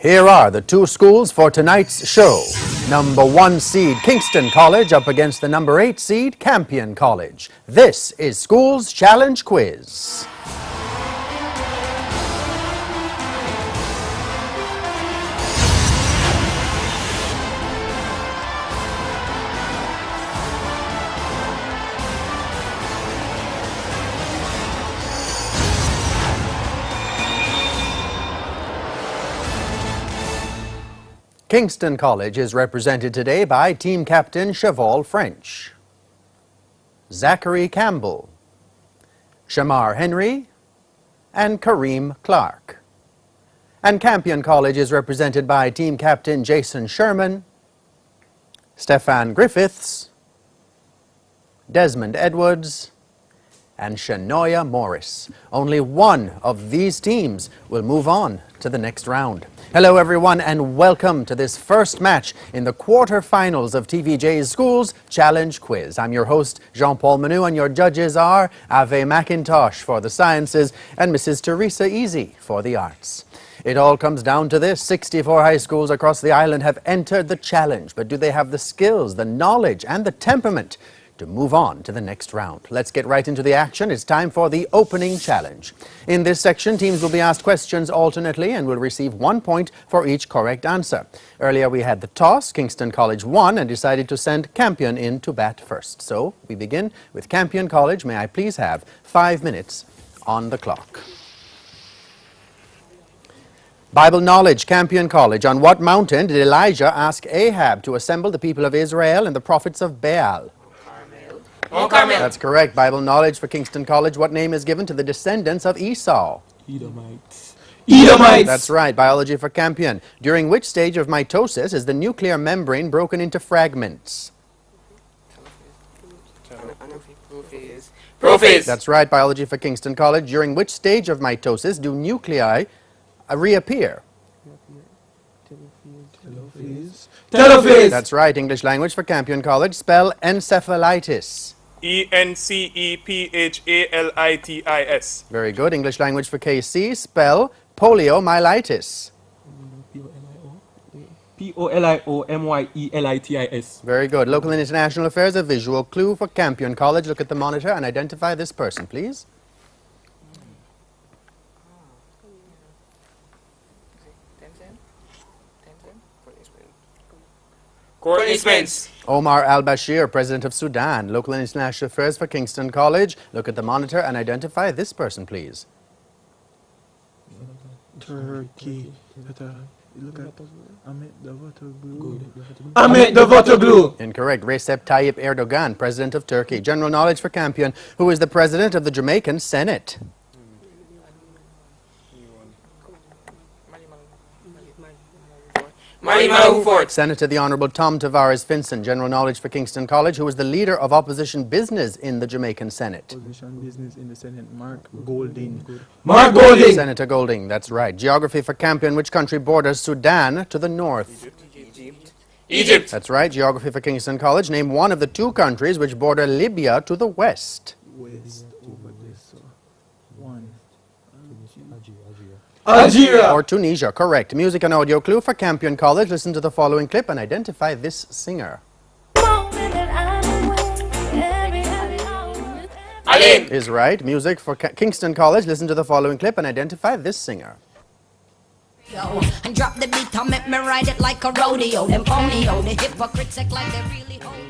Here are the two schools for tonight's show. Number 1 seed Kingston College up against the number 8 seed Campion College. This is Schools Challenge Quiz. Kingston College is represented today by team captain Cheval French, Zachary Campbell, Shamar Henry, and Kareem Clark. And Campion College is represented by team captain Jason Sherman, Stefan Griffiths, Desmond Edwards, and Shanoya Morris. Only one of these teams will move on to the next round. Hello everyone and welcome to this first match in the quarterfinals of TVJ's Schools Challenge Quiz. I'm your host Jean-Paul Manu and your judges are Ave McIntosh for the sciences and Mrs. Teresa Easy for the arts. It all comes down to this. 64 high schools across the island have entered the challenge, but do they have the skills, the knowledge and the temperament to move on to the next round? Let's get right into the action. It's time for the opening challenge. In this section, teams will be asked questions alternately and will receive 1 point for each correct answer. Earlier we had the toss. Kingston College won and decided to send Campion in to bat first. So we begin with Campion College. May I please have 5 minutes on the clock. Bible knowledge, Campion College. On what mountain did Elijah ask Ahab to assemble the people of Israel and the prophets of Baal? That's correct. Bible knowledge for Kingston College. What name is given to the descendants of Esau? Edomites. Edomites! That's right. Biology for Campion. During which stage of mitosis is the nuclear membrane broken into fragments? Prophase. That's right. Biology for Kingston College. During which stage of mitosis do nuclei reappear? Telophase. That's right. English language for Campion College. Spell encephalitis. E-N-C-E-P-H-A-L-I-T-I-S. Very good. English language for KC. Spell poliomyelitis. Poliomyelitis. Very good. Local and international affairs, a visual clue for Campion College. Look at the monitor and identify this person, please. Courtney Spence. Omar al-Bashir, President of Sudan. Local and international affairs for Kingston College. Look at the monitor and identify this person, please. Turkey. Look at Ahmed Davutoglu. Ahmed Davutoglu. Incorrect. Recep Tayyip Erdogan, President of Turkey. General knowledge for Campion. Who is the President of the Jamaican Senate? Senator the Honorable Tom Tavares Finson. General knowledge for Kingston College. Who is the leader of opposition business in the Jamaican Senate? Opposition business in the Senate. Mark Golding. Mark Golding. Senator Golding, that's right. Geography for Campion. Which country borders Sudan to the north? Egypt. That's right. Geography for Kingston College. Name one of the two countries which border Libya to the west. West over this. One. Algeria. Or Tunisia, correct. Music and audio clue for Campion College. Listen to the following clip and identify this singer. Aline. Is right. Music for Kingston College. Listen to the following clip and identify this singer. And drop the beat, I'll make me ride it like a rodeo. Them ponyo, the hypocrites act like they really hold it.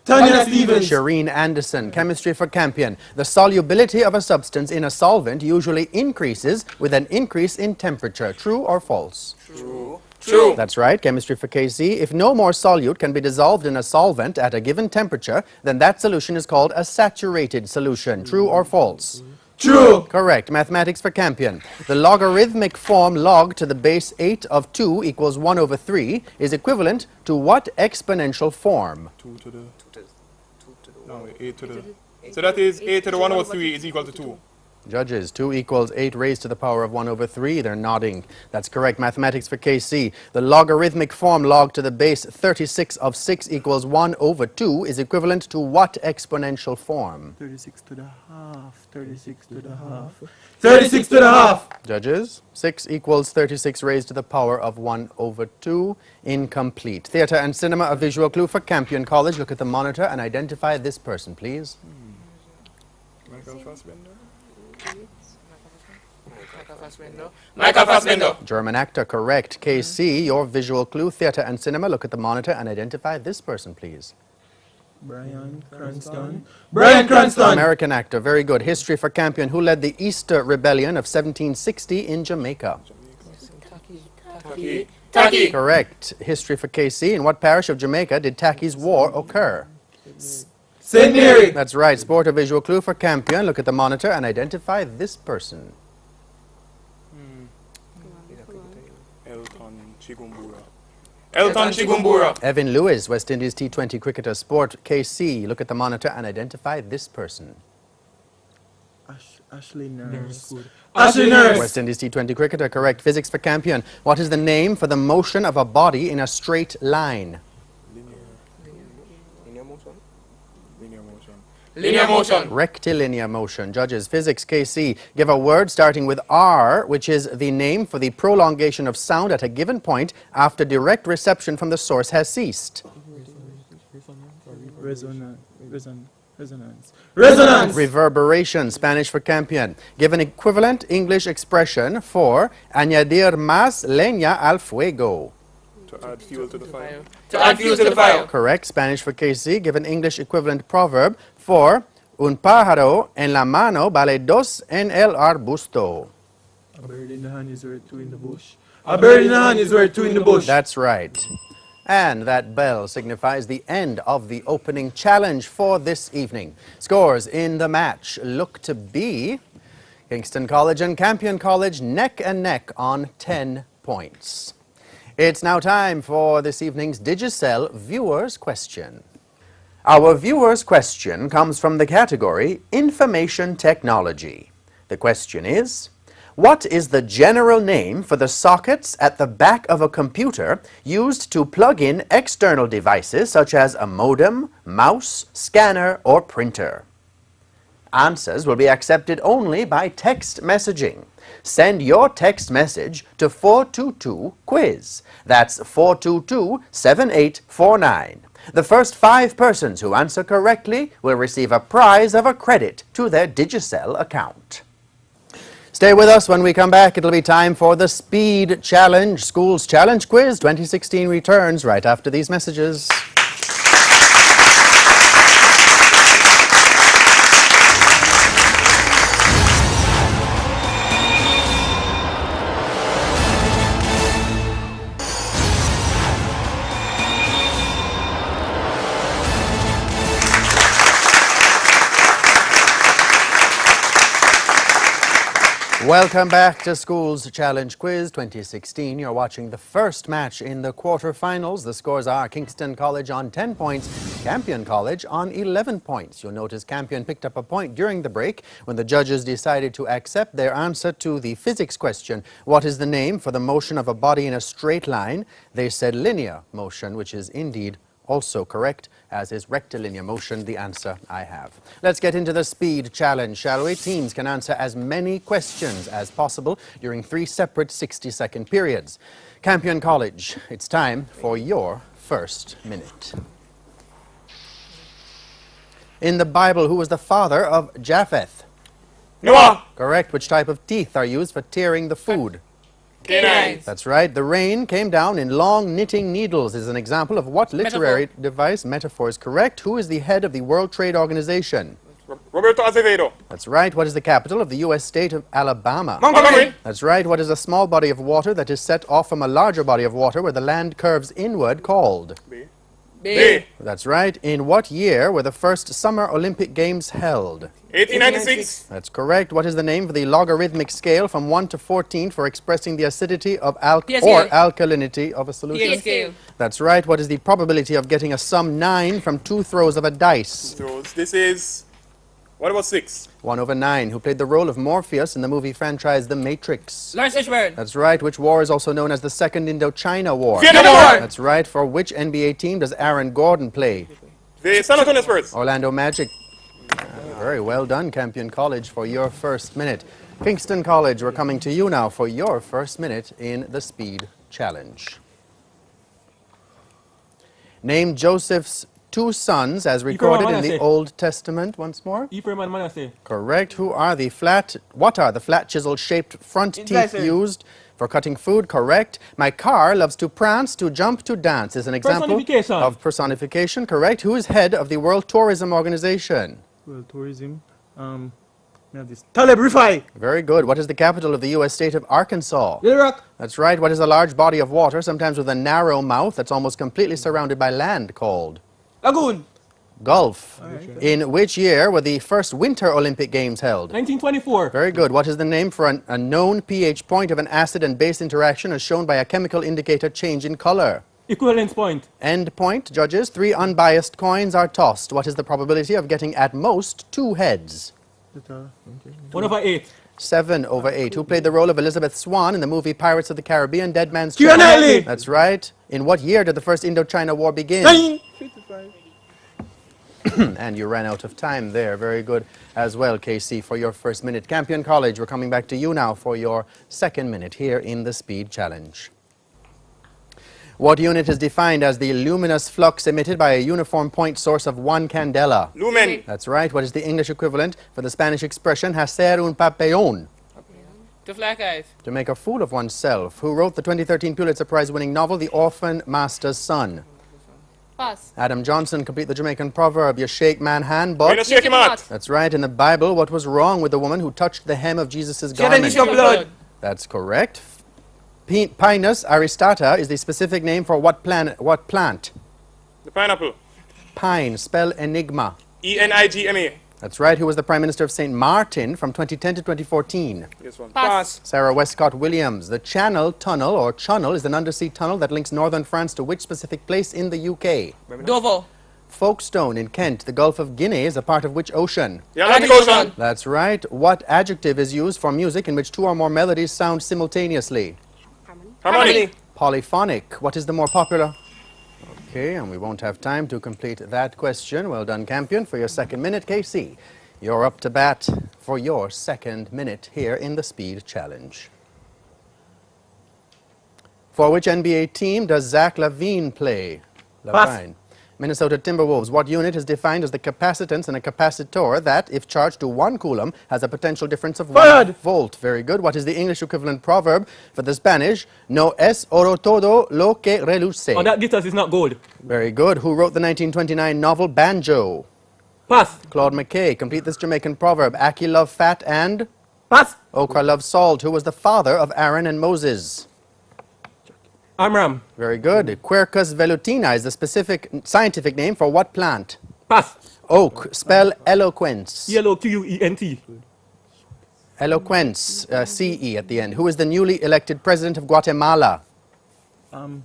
Tanya Stevens. Shireen Anderson. Chemistry for Campion. The solubility of a substance in a solvent usually increases with an increase in temperature. True or false? True. True. That's right. Chemistry for KC. If no more solute can be dissolved in a solvent at a given temperature, then that solution is called a saturated solution. True or false? True. Correct. Mathematics for Campion. The logarithmic form log to the base 8 of 2 equals 1 over 3 is equivalent to what exponential form? 2 to the... No, 8 to the... So that is 8 to the 1 over 3 is equal to 2. Judges, 2 equals 8 raised to the power of 1 over 3. They're nodding. That's correct. Mathematics for KC. The logarithmic form log to the base 36 of 6 equals 1 over 2 is equivalent to what exponential form? 36 to the half. 36 to the half. 36 to the half. Judges, 6 equals 36 raised to the power of 1 over 2. Incomplete. Theatre and cinema, a visual clue for Campion College. Look at the monitor and identify this person, please. Michael Fassbender. Michael Fassbender. German actor, correct. KC, your visual clue, theatre and cinema. Look at the monitor and identify this person, please. Bryan Cranston. Bryan Cranston. American actor, very good. History for Campion. Who led the Easter Rebellion of 1760 in Jamaica? Taki. Correct. History for KC. In what parish of Jamaica did Tacky's War occur? St. Mary. That's right. Sport, a visual clue for Campion. Look at the monitor and identify this person. Elton Chigumbura. Evan Lewis, West Indies T20 cricketer. Sport, KC. Look at the monitor and identify this person. Ashley Nurse. Ashley Nurse. West Indies T20 cricketer, correct. Physics for Campion. What is the name for the motion of a body in a straight line? Linear motion. Rectilinear motion. Judges, physics, KC. Give a word starting with R, which is the name for the prolongation of sound at a given point after direct reception from the source has ceased. Resonance. Resonance. Reverberation, Spanish for Campion. Give an equivalent English expression for añadir más leña al fuego. To add fuel to the fire. To add fuel to the fire. Correct. Spanish for KC. Give an English equivalent proverb for un pájaro en la mano vale dos en el arbusto. A bird in the hand is worth 2 in the bush. A bird in the hand is worth 2 in the bush. That's right. And that bell signifies the end of the opening challenge for this evening. Scores in the match look to be Kingston College and Campion College neck and neck on 10 points. It's now time for this evening's Digicel Viewer's Question. Our viewer's question comes from the category Information Technology. The question is, what is the general name for the sockets at the back of a computer used to plug in external devices such as a modem, mouse, scanner, or printer? Answers will be accepted only by text messaging. Send your text message to 422-QUIZ. That's 422-7849. The first 5 persons who answer correctly will receive a prize of a credit to their Digicel account. Stay with us. When we come back, it'll be time for the Speed Challenge. Schools Challenge Quiz 2016 returns right after these messages. Welcome back to Schools Challenge Quiz 2016. You're watching the first match in the quarterfinals. The scores are Kingston College on 10 points, Campion College on 11 points. You'll notice Campion picked up a point during the break when the judges decided to accept their answer to the physics question. What is the name for the motion of a body in a straight line? They said linear motion, which is indeed also correct, as is rectilinear motion, the answer I have. Let's get into the speed challenge, shall we? Teams can answer as many questions as possible during 3 separate 60-second periods. Campion College, it's time for your first minute. In the Bible, who was the father of Japheth? Noah. Correct. Which type of teeth are used for tearing the food? Canines. That's right. The rain came down in long knitting needles is an example of what literary device? Metaphor is correct. Who is the head of the World Trade Organization? Roberto Azevedo. That's right. What is the capital of the U.S. state of Alabama? Montgomery. That's right. What is a small body of water that is set off from a larger body of water where the land curves inward called? B. That's right. In what year were the first Summer Olympic Games held? 1896. That's correct. What is the name for the logarithmic scale from 1 to 14 for expressing the acidity of or alkalinity of a solution? Scale. That's right. What is the probability of getting a sum 9 from 2 throws of a dice? Throws. This is What about 6? 1/9. Who played the role of Morpheus in the movie franchise The Matrix? Lawrence Fishburne. That's right. Which war is also known as the Second Indochina War? Vietnam War. That's right. For which NBA team does Aaron Gordon play? The San Antonio Spurs. Orlando Magic. Very well done, Campion College, for your first minute. Kingston College, we're coming to you now for your first minute in the Speed Challenge. Name Joseph's 2 sons as recorded in the Old Testament. Once more. Ephraim and Manasseh. Correct. What are the flat chisel-shaped front teeth used for cutting food? Correct. My car loves to prance, to jump, to dance is an example of personification. Correct. Who is head of the World Tourism Organization? World Tourism. We have this. Taleb Rifai. Very good. What is the capital of the U.S. state of Arkansas? Little Rock. That's right. What is a large body of water, sometimes with a narrow mouth, that's almost completely surrounded by land, called? Lagoon. Gulf. In which year were the first Winter Olympic Games held? 1924. Very good. What is the name for a known pH point of an acid and base interaction as shown by a chemical indicator change in color? Equivalence point. End point. Judges, 3 unbiased coins are tossed. What is the probability of getting at most 2 heads? 1/8. 7/8. Who played the role of Elizabeth Swann in the movie Pirates of the Caribbean, Dead Man's Keira Chest? Knightley. That's right. In what year did the first Indochina War begin? 1955. And you ran out of time there. Very good as well, KC, for your first minute. Campion College, we're coming back to you now for your second minute here in the Speed Challenge. What unit is defined as the luminous flux emitted by a uniform point source of 1 candela? Lumen. That's right. What is the English equivalent for the Spanish expression hacer un papelón? To fly guys. To make a fool of oneself. Who wrote the 2013 Pulitzer Prize-winning novel The Orphan Master's Son? Pass. Adam Johnson, complete the Jamaican proverb, you shake man hand, but... We're not shaking him out. That's right. In the Bible, what was wrong with the woman who touched the hem of Jesus' She had an garment? issue of blood. That's correct. Pinus aristata is the specific name for what plant? The pineapple. Pine, spell enigma. E-N-I-G-M-A. That's right. Who was the Prime Minister of St. Martin from 2010 to 2014? This one. Pass. Sarah Westcott Williams. The Channel Tunnel, or Channel, is an undersea tunnel that links northern France to which specific place in the UK? Dovo. Folkestone in Kent. The Gulf of Guinea is a part of which ocean? The Atlantic Ocean. That's right. What adjective is used for music in which 2 or more melodies sound simultaneously? Harmony. Polyphonic. What is the more popular? Okay, and we won't have time to complete that question. Well done, Campion, for your second minute. KC, you're up to bat for your second minute here in the Speed Challenge. For which NBA team does Zach LaVine play? LaVine. Minnesota Timberwolves. What unit is defined as the capacitance in a capacitor that, if charged to 1 coulomb, has a potential difference of 1 volt? Very good. What is the English equivalent proverb for the Spanish? No es oro todo lo que reluce. On that guitar is not gold. Very good. Who wrote the 1929 novel Banjo? Pass. Claude McKay. Complete this Jamaican proverb. Aki love fat and? Pass. Okra love salt. Who was the father of Aaron and Moses? Amram. Very good. Quercus velutina is the specific scientific name for what plant? Pass. Oak. Spell eloquence. Yellow Quent. Eloquence. C-E at the end. Who is the newly elected president of Guatemala?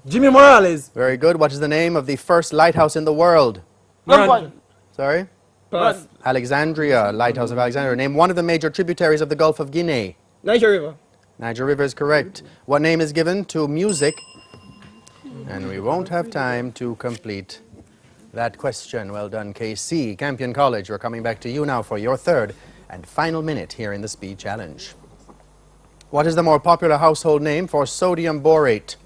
Jimmy Morales. Very good. What is the name of the first lighthouse in the world? Sorry? Pass. Alexandria. Lighthouse of Alexandria. Name one of the major tributaries of the Gulf of Guinea. Niger River. Niger River is correct. What name is given to music? And we won't have time to complete that question. Well done, KC. Campion College, we're coming back to you now for your third and final minute here in the Speed Challenge. What is the more popular household name for sodium borate?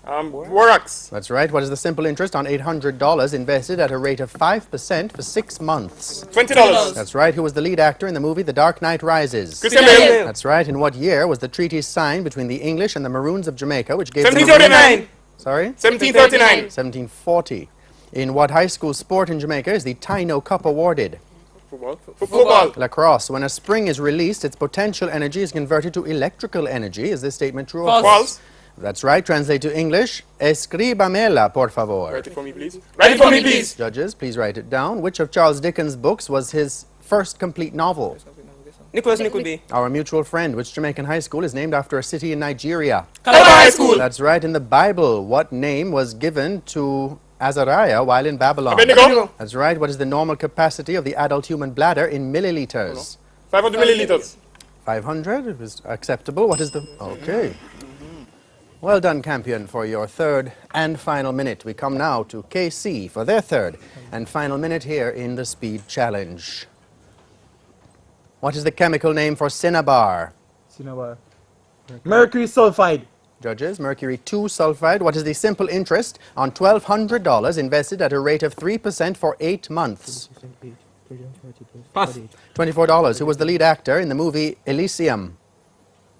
Borax. That's right. What is the simple interest on $800 invested at a rate of 5% for 6 months? $20. That's right. Who was the lead actor in the movie The Dark Knight Rises? Christian Bale. That's right. In what year was the treaty signed between the English and the Maroons of Jamaica, which gave them... 1739. Sorry? 1739. 1740. In what high school sport in Jamaica is the Taino Cup awarded? Football. Lacrosse. When a spring is released, its potential energy is converted to electrical energy. Is this statement true or false? False. That's right. Translate to English. Escríbamela, por favor. Write it for me, please. Write it for me, please. Judges, please write it down. Which of Charles Dickens' books was his first complete novel? Nicholas Nickleby. Our mutual friend. Which Jamaican high school is named after a city in Nigeria? Calabar High School. That's right. In the Bible, what name was given to Azariah while in Babylon? Abednego. That's right. What is the normal capacity of the adult human bladder in milliliters? 500 milliliters. 500. It was acceptable. What is the... Okay. Well done, Campion, for your third and final minute. We come now to KC for their third and final minute here in the Speed Challenge. What is the chemical name for cinnabar? Cinnabar. Mercury sulfide. Judges, mercury 2 sulfide. What is the simple interest on $1,200 invested at a rate of 3% for 8 months? Pass. $24. Who was the lead actor in the movie Elysium?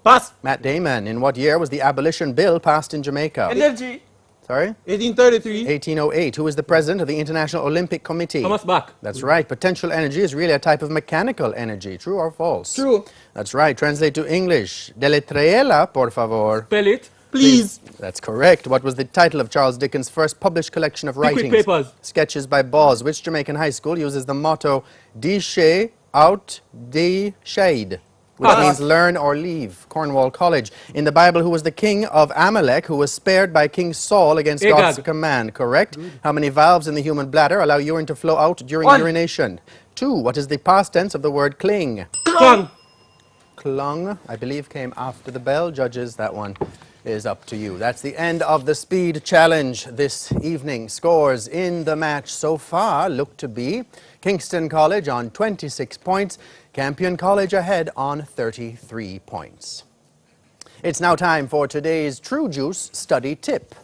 Pass. Matt Damon. In what year was the abolition bill passed in Jamaica? Energy. Sorry? 1833. 1808. Who is the president of the International Olympic Committee? Thomas Bach. That's right. Potential energy is really a type of mechanical energy. True or false? True. That's right. Translate to English. Deletréela, por favor. Spell it. Please. That's correct. What was the title of Charles Dickens' first published collection of Pickwick writings? Papers. Sketches by Boz. Which Jamaican high school uses the motto "Diche out de shade," which Pass. means learn or leave? Cornwall College. In the Bible, who was the king of Amalek, who was spared by King Saul against God's Agag. command? Correct. How many valves in the human bladder allow urine to flow out during 1. urination? 2. What is the past tense of the word cling? Clung. Clung, I believe, came after the bell. Judges, that one is up to you. That's the end of the Speed Challenge this evening. Scores in the match so far look to be Kingston College on 26 points, Campion College ahead on 33 points. It's now time for today's True Juice study tip.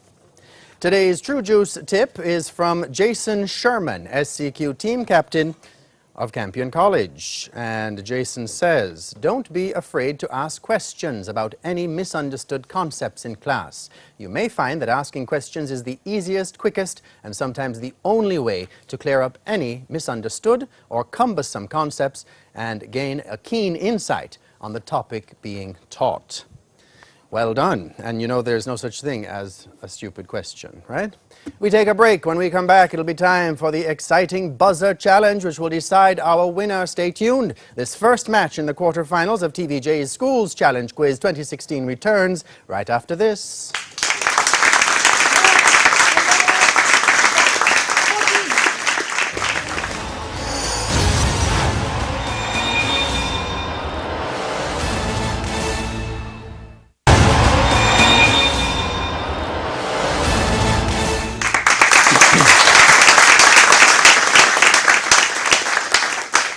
Today's True Juice tip is from Jason Sherman, SCQ team captain of Campion College. And Jason says, don't be afraid to ask questions about any misunderstood concepts in class. You may find that asking questions is the easiest, quickest, and sometimes the only way to clear up any misunderstood or cumbersome concepts and gain a keen insight on the topic being taught. Well done. And you know there's no such thing as a stupid question, right? We take a break. When we come back, it'll be time for the exciting buzzer challenge, which will decide our winner. Stay tuned. This first match in the quarterfinals of TVJ's Schools Challenge Quiz 2016 returns right after this.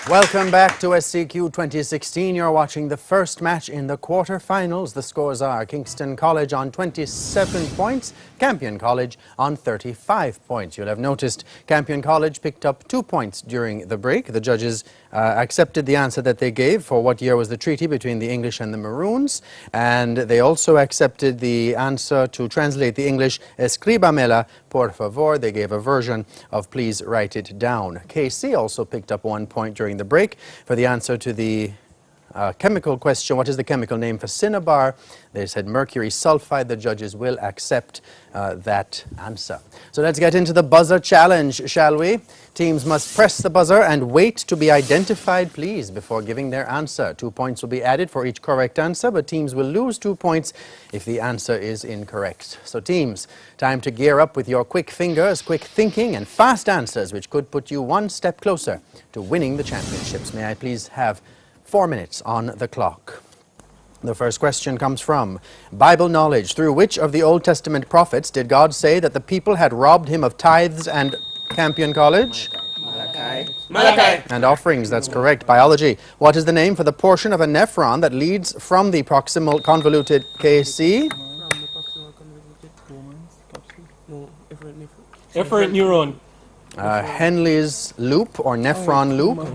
Welcome back to SCQ 2016. You're watching the first match in the quarterfinals. The scores are Kingston College on 27 points, Campion College on 35 points. You'll have noticed Campion College picked up 2 points during the break. The judges accepted the answer that they gave for what year was the treaty between the English and the Maroons, and they also accepted the answer to translate the English "Escríbamela, por favor." They gave a version of "please write it down." KC also picked up 1 point during the break for the answer to the chemical question, what is the chemical name for cinnabar? They said mercury sulfide. The judges will accept that answer. So let's get into the buzzer challenge, shall we? Teams must press the buzzer and wait to be identified, please, before giving their answer. 2 points will be added for each correct answer, but teams will lose 2 points if the answer is incorrect. So teams, time to gear up with your quick fingers, quick thinking, and fast answers, which could put you one step closer to winning the championships. May I please have 4 minutes on the clock. The first question comes from Bible knowledge. Through which of the Old Testament prophets did God say that the people had robbed him of tithes and Campion College? Malachi. And offerings, that's correct. Biology. What is the name for the portion of a nephron that leads from the proximal convoluted KC? Efferent neuron. Henle's loop or nephron loop.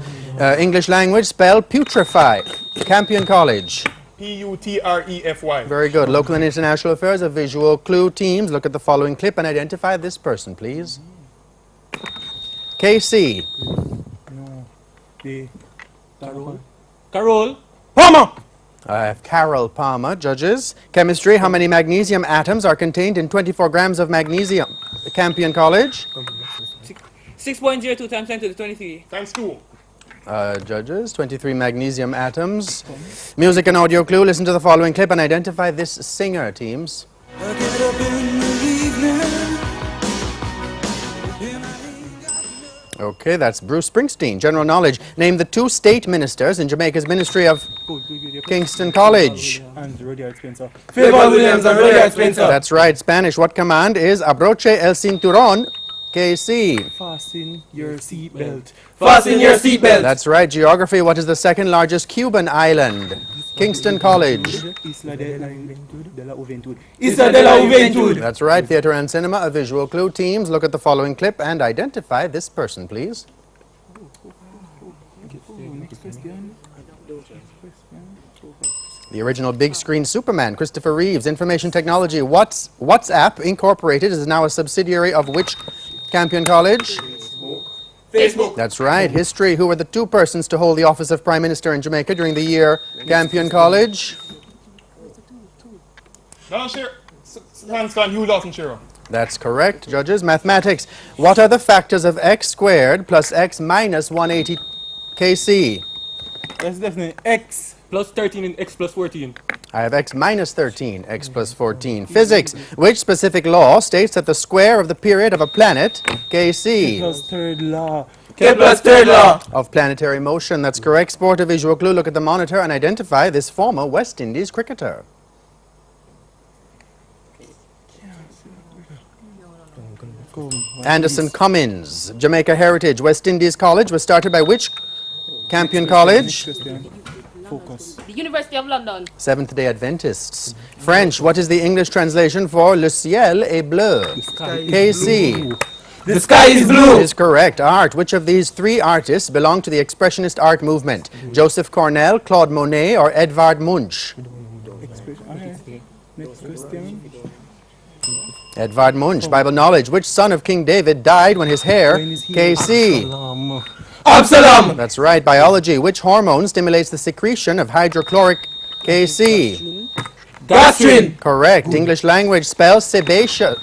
English language, spell putrefy. Campion College. Putrefy. Very good. Local and international affairs, a visual clue. Teams, look at the following clip and identify this person, please. KC. Carol. Palmer. Carol Palmer, judges. Chemistry, how many magnesium atoms are contained in 24 grams of magnesium? Campion College. 6.02 times 10 to the 23. Times 2. Judges, 23 magnesium atoms. Music and audio clue, listen to the following clip and identify this singer, teams. I get up in the evening, Okay, that's Bruce Springsteen. General knowledge. Name the 2 state ministers in Jamaica's Ministry of Kingston College. And Rudyard Spencer. Favor Williams and Rudyard Spencer. That's right. Spanish. What command is abroche el cinturón, KC? Fasten your seatbelt. Fasten your seatbelt. That's right. Geography. What is the second largest Cuban island? Kingston College. Isla de la Juventud. Isla de la Juventud. That's right. Theatre and cinema, a visual clue. Teams, look at the following clip and identify this person, please. Next question. The original big screen Superman, Christopher Reeves. Information technology. WhatsApp Incorporated is now a subsidiary of which Campion College? Facebook. That's right. History. Who were the 2 persons to hold the office of Prime Minister in Jamaica during the year Campion College? Hugh Lawson Shiro. That's correct, judges. Mathematics. What are the factors of x squared plus x minus 180 kc? That's definitely X. Plus 13 and X plus 14. I have x minus 13, x plus 14. Physics. Which specific law states that the square of the period of a planet, kc, Plus third law. Kepler's third law. of planetary motion? That's correct. Sport, a visual clue. Look at the monitor and identify this former West Indies cricketer. Anderson Cummins. Jamaica Heritage. West Indies College was started by which Campion College? Focus. The University of London. Seventh-day Adventists. French. What is the English translation for Le ciel est bleu? KC. The sky is blue. Is correct. Art. Which of these 3 artists belong to the Expressionist art movement? Joseph Cornell, Claude Monet, or Edvard Munch? Next question. Edvard Munch. Bible knowledge. Which son of King David died when his hair? KC. Absalom. That's right. Biology. Which hormone stimulates the secretion of hydrochloric KC? Gastrin. Correct. English language. Spell sebaceous.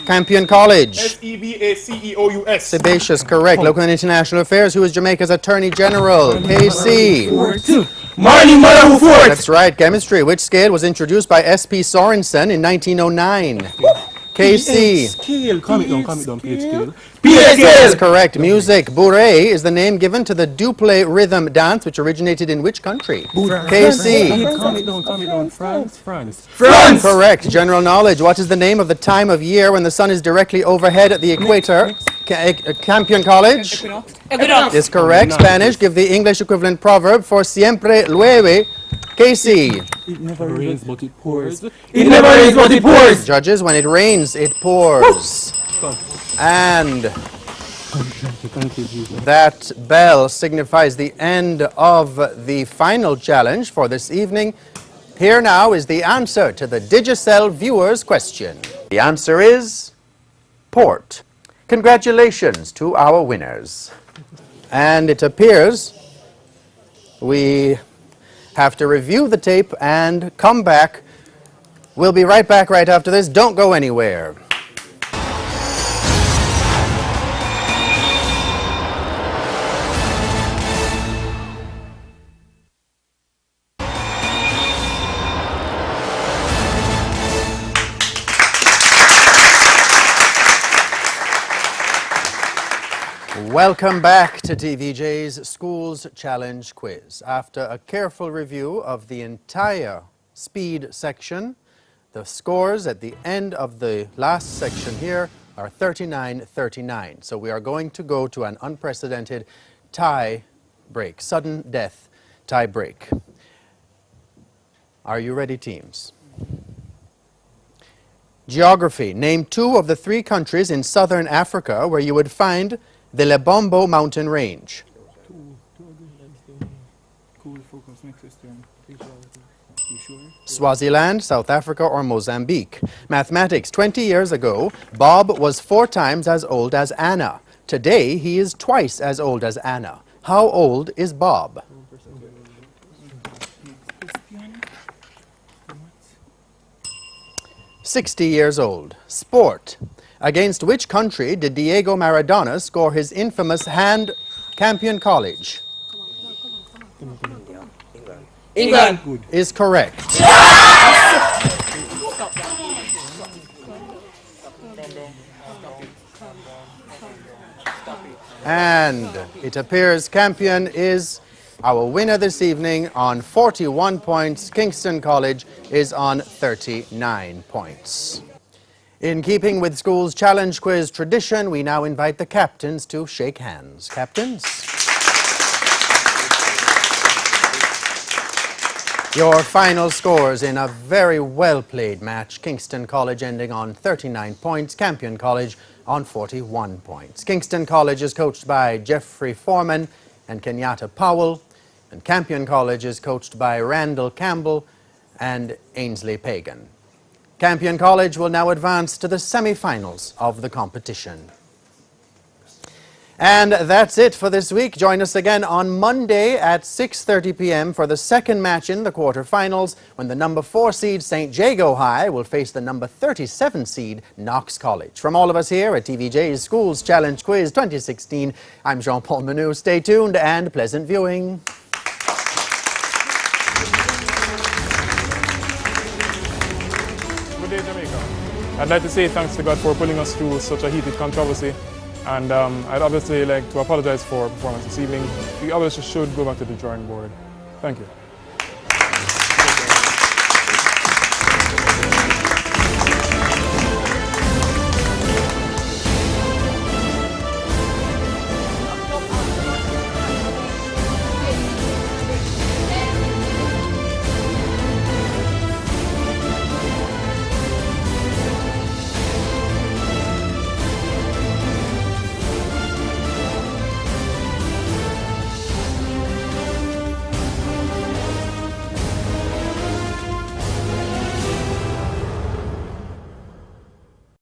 Campion College. Sebaceous. Sebaceous, correct. Local and international affairs. Who is Jamaica's Attorney General? KC. Morning, Mother who fought. That's right. Chemistry. Which scale was introduced by S.P. Sorensen in 1909? KC. Scale. Calm it down, pH scale. pH That's scale. correct. Music. Bourrée is the name given to the double rhythm dance which originated in which country? KC. Calm it down. France. France. Correct. General knowledge. What is the name of the time of year when the sun is directly overhead at the equator? Campion College? Equinox. Is correct. Spanish. Give the English equivalent proverb for siempre llueve. KC. It never rains, but it pours. It never rains, but it pours. Judges, when it rains, it pours. And that bell signifies the end of the final challenge for this evening. Here now is the answer to the Digicel viewers' question. The answer is port. Congratulations to our winners. And it appears we have to review the tape and come back. We'll be right back right after this. Don't go anywhere. Welcome back to TVJ's Schools Challenge Quiz. After a careful review of the entire speed section, the scores at the end of the last section here are 39-39. So we are going to go to an unprecedented tie break, sudden death tie break. Are you ready, teams? Geography. Name 2 of the 3 countries in southern Africa where you would find the Lebombo mountain range. Swaziland, South Africa, or Mozambique. Mathematics. 20 years ago, Bob was 4 times as old as Anna. Today, he is twice as old as Anna. How old is Bob? "60 years old." Sport. Against which country did Diego Maradona score his infamous hand Campion College? England. Is correct. And it appears Campion is our winner this evening on 41 points. Kingston College is on 39 points. In keeping with school's challenge quiz tradition, we now invite the captains to shake hands. Captains? Your final scores in a very well-played match. Kingston College ending on 39 points, Campion College on 41 points. Kingston College is coached by Jeffrey Foreman and Kenyatta Powell, and Campion College is coached by Randall Campbell and Ainsley Pagan. Campion College will now advance to the semi-finals of the competition. And that's it for this week. Join us again on Monday at 6:30 p.m. for the second match in the quarterfinals, when the number 4 seed St. Jago High will face the number 37 seed Knox College. From all of us here at TVJ's Schools Challenge Quiz 2016, I'm Jean-Paul Manu. Stay tuned and pleasant viewing. Good day, Jamaica. I'd like to say thanks to God for pulling us through such a heated controversy. And I'd obviously like to apologize for our performance this evening. We obviously should go back to the drawing board. Thank you.